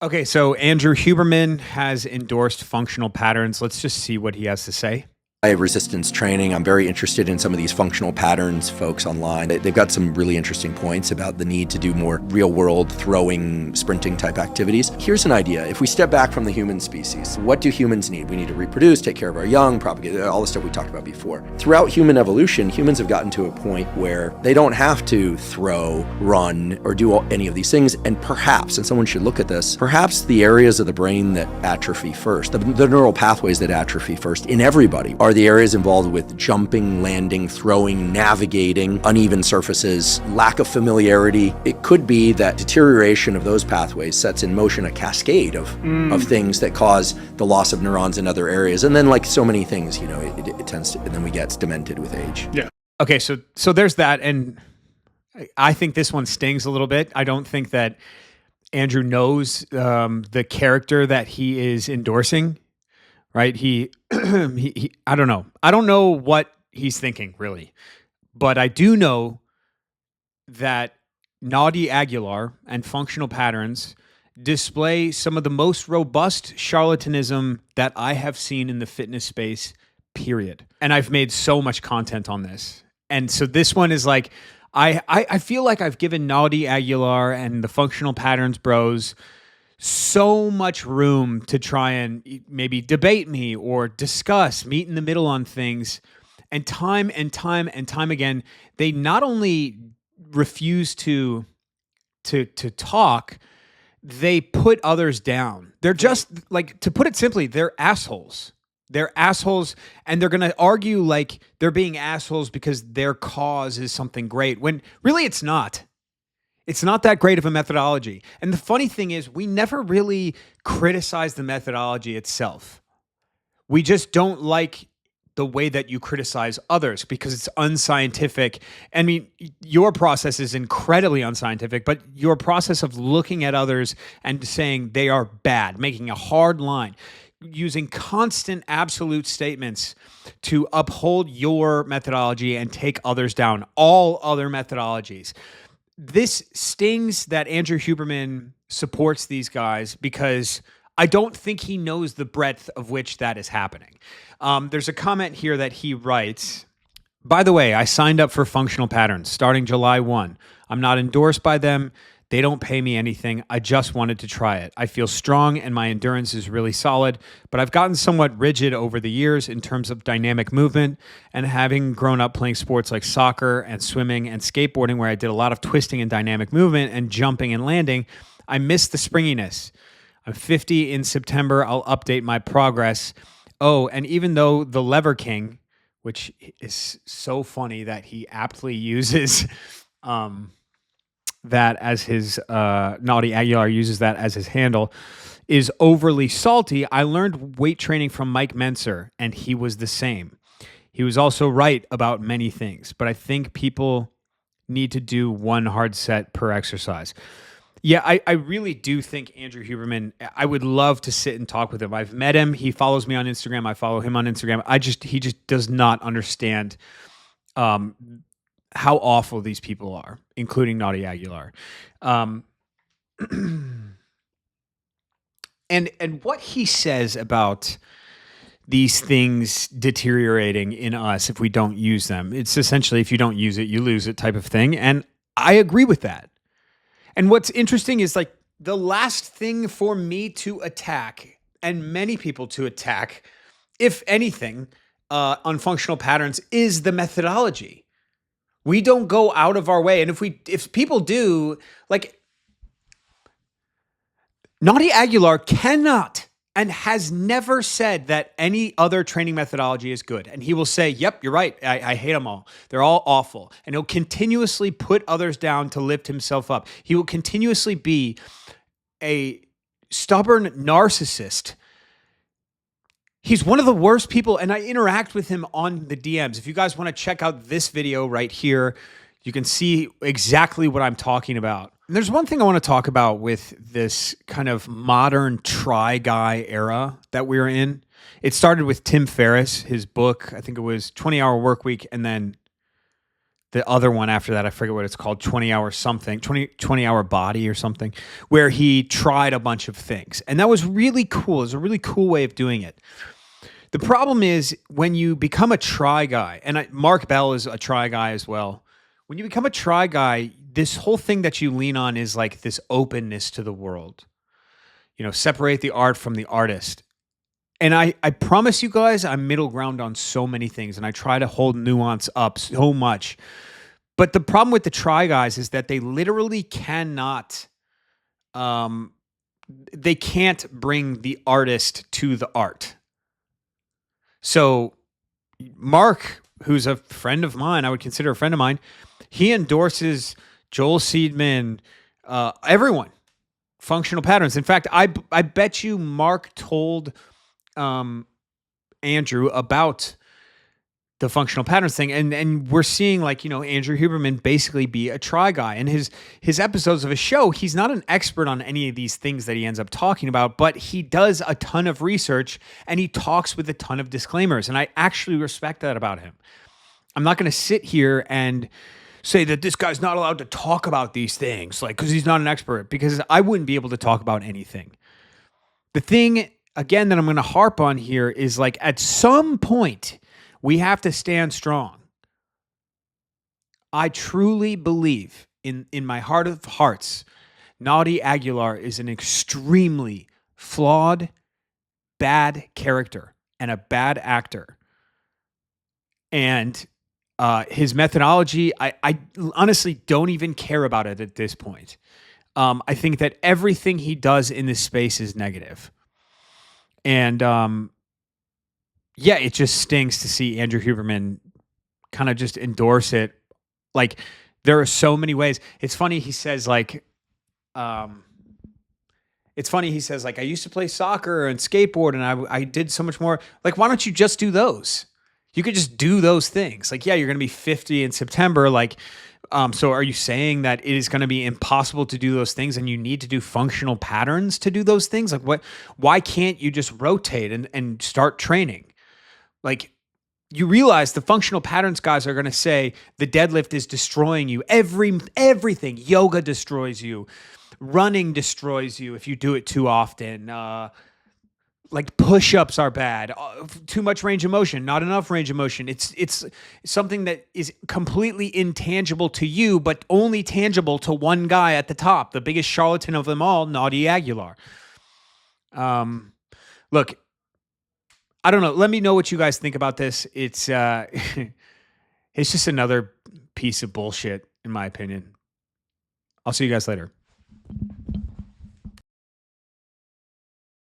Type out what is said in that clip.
Okay, so Andrew Huberman has endorsed functional patterns. Let's just see what he has to say. I have resistance training. I'm very interested in some of these functional patterns folks online. They've got some really interesting points about the need to do more real world throwing, sprinting type activities. Here's an idea. If we step back from the human species, what do humans need? We need to reproduce, take care of our young, propagate, all the stuff we talked about before. Throughout human evolution, humans have gotten to a point where they don't have to throw, run, or do any of these things. And perhaps, and someone should look at this, perhaps the areas of the brain that atrophy first, the neural pathways that atrophy first in everybody are the areas involved with jumping, landing, throwing, navigating, uneven surfaces, lack of familiarity. It could be that deterioration of those pathways sets in motion a cascade of things that cause the loss of neurons in other areas. And then, like so many things, it tends to, and then we get demented with age. Yeah. Okay, so there's that, and I think this one stings a little bit. I don't think that Andrew knows the character that he is endorsing. Right? He, I don't know. I don't know what he's thinking really, but I do know that Naughty Aguilar and functional patterns display some of the most robust charlatanism that I have seen in the fitness space, period. And I've made so much content on this. And so this one is like, I feel like I've given Naughty Aguilar and the functional patterns bros so much room to try and maybe debate me or discuss, meet in the middle on things. And time and time and time again, they not only refuse to talk, they put others down. They're just, like, to put it simply, they're assholes. They're assholes, and they're going to argue like they're being assholes because their cause is something great, when really it's not. It's not that great of a methodology. And the funny thing is, we never really criticize the methodology itself. We just don't like the way that you criticize others because it's unscientific. I mean, your process is incredibly unscientific, but your process of looking at others and saying they are bad, making a hard line, using constant absolute statements to uphold your methodology and take others down, all other methodologies. This stings that Andrew Huberman supports these guys because I don't think he knows the breadth of which that is happening. There's a comment here that he writes, by the way, I signed up for functional patterns starting July 1. I'm not endorsed by them. They don't pay me anything. I just wanted to try it. I feel strong and my endurance is really solid, but I've gotten somewhat rigid over the years in terms of dynamic movement, and having grown up playing sports like soccer and swimming and skateboarding, where I did a lot of twisting and dynamic movement and jumping and landing, I miss the springiness. I'm 50 in September. I'll update my progress. Oh, and even though the Lever King, which is so funny that he aptly uses that as his Naughty Aguilar uses that as his handle, is overly salty, I learned weight training from Mike Menser, and he was the same. He was also right about many things, but I think people need to do one hard set per exercise. Yeah, I really do think Andrew Huberman, I would love to sit and talk with him. I've met him. He follows me on Instagram. I follow him on Instagram. He just does not understand how awful these people are, including Naughty Aguilar. And what he says about these things deteriorating in us if we don't use them. It's essentially, if you don't use it, you lose it type of thing. And I agree with that. And what's interesting is, like, the last thing for me to attack, and many people to attack, if anything, on functional patterns, is the methodology. We don't go out of our way. And if people do, like, Naughty Aguilar cannot and has never said that any other training methodology is good. And he will say, yep, you're right. I hate them all. They're all awful. And he'll continuously put others down to lift himself up. He will continuously be a stubborn narcissist. He's one of the worst people, and I interact with him on the DMs. If you guys want to check out this video right here, you can see exactly what I'm talking about. And there's one thing I want to talk about with this kind of modern try guy era that we're in. It started with Tim Ferriss, his book, I think it was 20-Hour Work Week, and then the other one after that, I forget what it's called, 20-hour something, 20-hour body or something, where he tried a bunch of things. And that was really cool. It was a really cool way of doing it. The problem is when you become a try guy, and Mark Bell is a try guy as well. When you become a try guy, this whole thing that you lean on is like this openness to the world. Separate the art from the artist. And I promise you guys, I'm middle ground on so many things, and I try to hold nuance up so much. But the problem with the try guys is that they literally cannot, they can't bring the artist to the art. So Mark, who's a friend of mine, I would consider a friend of mine, he endorses Joel Seedman, everyone, functional patterns. In fact, I bet you Mark told Andrew about the functional patterns thing, and we're seeing Andrew Huberman basically be a try guy. And his episodes of his show, he's not an expert on any of these things that he ends up talking about, but he does a ton of research and he talks with a ton of disclaimers, and I actually respect that about him. I'm not going to sit here and say that this guy's not allowed to talk about these things, because he's not an expert, because I wouldn't be able to talk about anything. The thing, again, that I'm going to harp on here is at some point, we have to stand strong. I truly believe in my heart of hearts, Naudi Aguilar is an extremely flawed, bad character and a bad actor. And his methodology, I honestly don't even care about it at this point. I think that everything he does in this space is negative. And it just stings to see Andrew Huberman kind of just endorse it. There are so many ways. It's funny, he says I used to play soccer and skateboard and I did so much more. Why don't you just do those? You could just do those things. You're going to be 50 in September. So are you saying that it is going to be impossible to do those things and you need to do functional patterns to do those things? Why can't you just rotate and start training? You realize the functional patterns guys are going to say the deadlift is destroying you. Everything. Yoga destroys you. Running destroys you if you do it too often. Push-ups are bad. Too much range of motion, not enough range of motion. It's something that is completely intangible to you, but only tangible to one guy at the top, the biggest charlatan of them all, Naudi Aguilar. Look, I don't know. Let me know what you guys think about this. It's it's just another piece of bullshit, in my opinion. I'll see you guys later.